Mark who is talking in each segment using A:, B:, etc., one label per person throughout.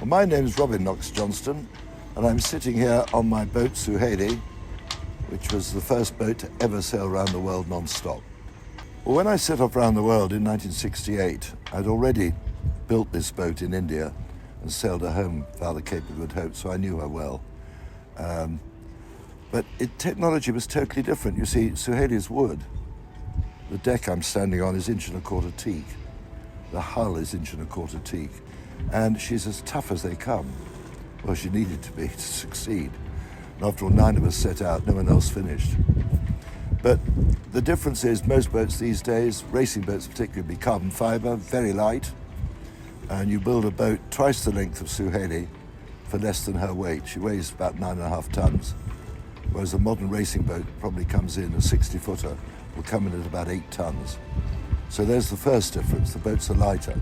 A: Well, my name is Robin Knox-Johnston, and I'm sitting here on my boat Suhaili, which was the first boat to ever sail around the world non-stop. Well, when I set off around the world in 1968, I'd already built this boat in India and sailed her home via the Cape of Good Hope, so I knew her well. But technology was totally different. You see, Suhaili is wood. The deck I'm standing on is 1.25 inch teak. The hull is 1.25 inch teak. And she's as tough as they come. Well, she needed to be to succeed. And after all, 9 of us set out, no one else finished. But the difference is most boats these days, racing boats particularly, carbon fiber, very light. And you build a boat twice the length of Suhaili for less than her weight. She weighs about 9.5 tons. Whereas a modern racing boat probably comes in, a 60-footer, will come in at about 8 tons. So there's the first difference, the boats are lighter.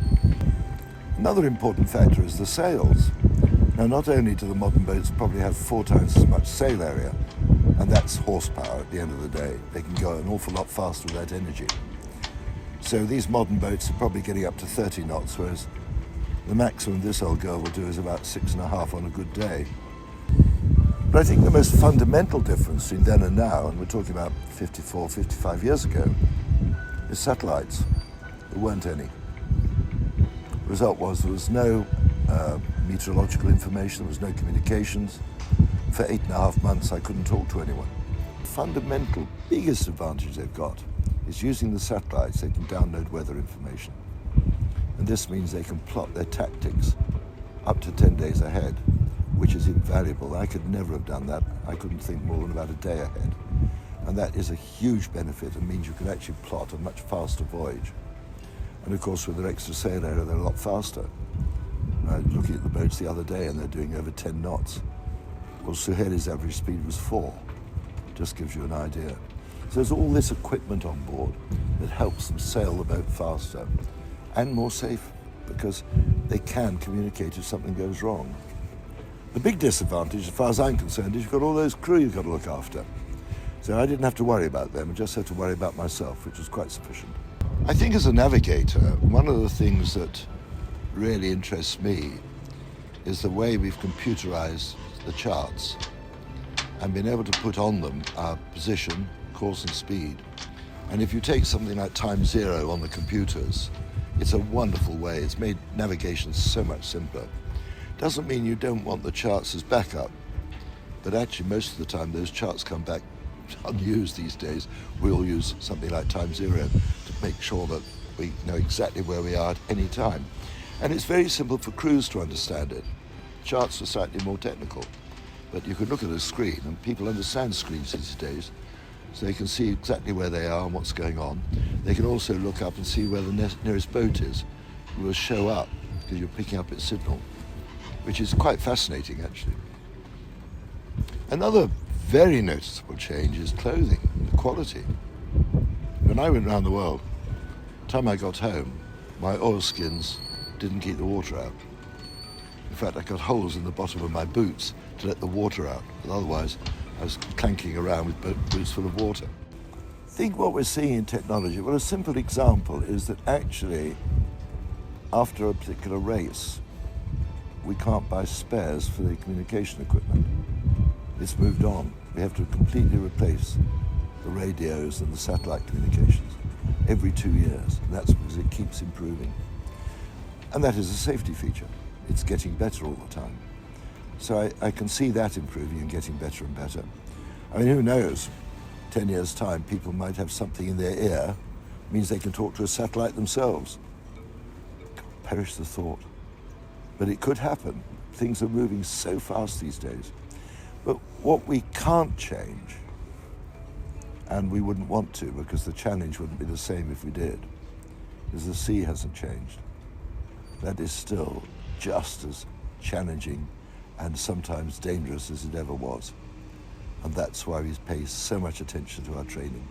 A: Another important factor is the sails. Now, not only do the modern boats probably have 4 times as much sail area, and that's horsepower at the end of the day. They can go an awful lot faster with that energy. So these modern boats are probably getting up to 30 knots, whereas the maximum this old girl will do is about 6.5 on a good day. But I think the most fundamental difference between then and now, and we're talking about 54, 55 years ago, is satellites. There weren't any. The result was there was no meteorological information, there was no communications. For 8.5 months I couldn't talk to anyone. The fundamental, biggest advantage they've got is using the satellites, they can download weather information. And this means they can plot their tactics up to 10 days ahead, which is invaluable. I could never have done that. I couldn't think more than about a day ahead. And that is a huge benefit and means you can actually plot a much faster voyage. And of course, with their extra sail area, they're a lot faster. I was looking at the boats the other day and they're doing over 10 knots. Well, Suhaili's average speed was 4. Just gives you an idea. So there's all this equipment on board that helps them sail the boat faster and more safe because they can communicate if something goes wrong. The big disadvantage, as far as I'm concerned, is you've got all those crew you've got to look after. So I didn't have to worry about them, I just had to worry about myself, which was quite sufficient. I think as a navigator, one of the things that really interests me is the way we've computerized the charts and been able to put on them our position, course and speed. And if you take something like time zero on the computers, it's a wonderful way. It's made navigation so much simpler. Doesn't mean you don't want the charts as backup, but actually most of the time those charts come back unused these days. We all use something like time zero to make sure that we know exactly where we are at any time. And it's very simple for crews to understand it. Charts are slightly more technical, but you can look at a screen, and people understand screens these days, so they can see exactly where they are and what's going on. They can also look up and see where the nearest boat is. It will show up because you're picking up its signal, which is quite fascinating, actually. Another very noticeable change is clothing, the quality. When I went around the world, by the time I got home, my oilskins didn't keep the water out. In fact, I got holes in the bottom of my boots to let the water out, but otherwise I was clanking around with boots full of water. I think what we're seeing in technology, well, a simple example is that actually, after a particular race, we can't buy spares for the communication equipment. It's moved on. We have to completely replace the radios and the satellite communications every 2 years. And that's because it keeps improving. And that is a safety feature. It's getting better all the time. So I can see that improving and getting better and better. I mean, who knows? 10 years' time, people might have something in their ear, means they can talk to a satellite themselves. Perish the thought. But it could happen. Things are moving so fast these days. But what we can't change, and we wouldn't want to because the challenge wouldn't be the same if we did, is the sea hasn't changed. That is still just as challenging and sometimes dangerous as it ever was. And that's why we pay so much attention to our training.